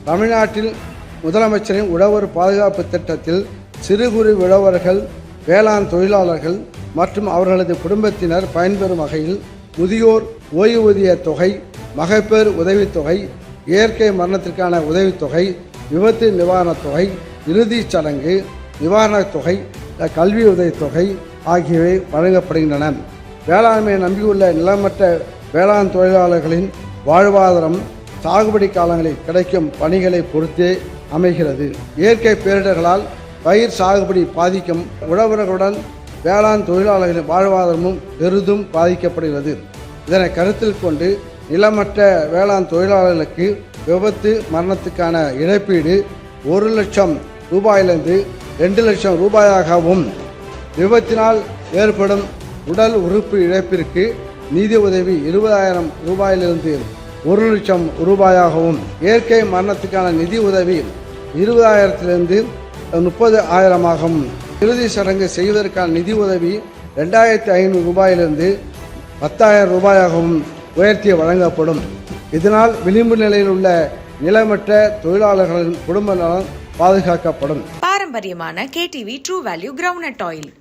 தமிழ்நாட்டில் முதலமைச்சரின் உழவர் பாதுகாப்பு திட்டத்தில் சிறு குறு உழவர்கள், வேளாண் தொழிலாளர்கள் மற்றும் அவர்களது குடும்பத்தினர் பயன்பெறும் வகையில் முதியோர் ஓய்வூதிய தொகை, மகப்பேறு உதவித்தொகை, இயற்கை மரணத்திற்கான உதவித்தொகை, விபத்து நிவாரணத் தொகை, இறுதிச் சடங்கு நிவாரணத் தொகை, கல்வி உதவித்தொகை ஆகியவை வழங்கப்படுகின்றன. வேளாண்மையை நம்பியுள்ள நிலமற்ற வேளாண் தொழிலாளர்களின் வாழ்வாதாரம் சாகுபடி காலங்களில் கிடைக்கும் பணிகளை பொறுத்தே அமைகிறது. இயற்கை பேரிடர்களால் பயிர் சாகுபடி பாதிக்கும் உழவர்களுடன் வேளாண் தொழிலாளர்களின் வாழ்வாதாரமும் பெரிதும் பாதிக்கப்படுகிறது. இதனை கருத்தில் கொண்டு நிலமற்ற வேளாண் தொழிலாளர்களுக்கு விபத்து மரணத்துக்கான இழப்பீடு 1 லட்சம் ரூபாயிலிருந்து 2 லட்சம் ரூபாயாகவும், விபத்தினால் ஏற்படும் உடல் உறுப்பு இழப்பிற்கு நிதி உதவி 20,000 ரூபாயிலிருந்து 1 லட்சம் ரூபாயாகவும், இயற்கை மரணத்துக்கான நிதி உதவி 20,000 30,000ஆகவும், இறுதி சடங்கு செய்வதற்கான நிதி உதவி 2,500 ரூபாயிலிருந்து 10,000 ரூபாயாகவும் உயர்த்தி வழங்கப்படும். இதனால் விளிம்பு நிலையில் உள்ள நிலமற்ற தொழிலாளர்களின் குடும்ப நலன் பாதுகாக்கப்படும். பாரம்பரியமான KTV true value groundnut oil.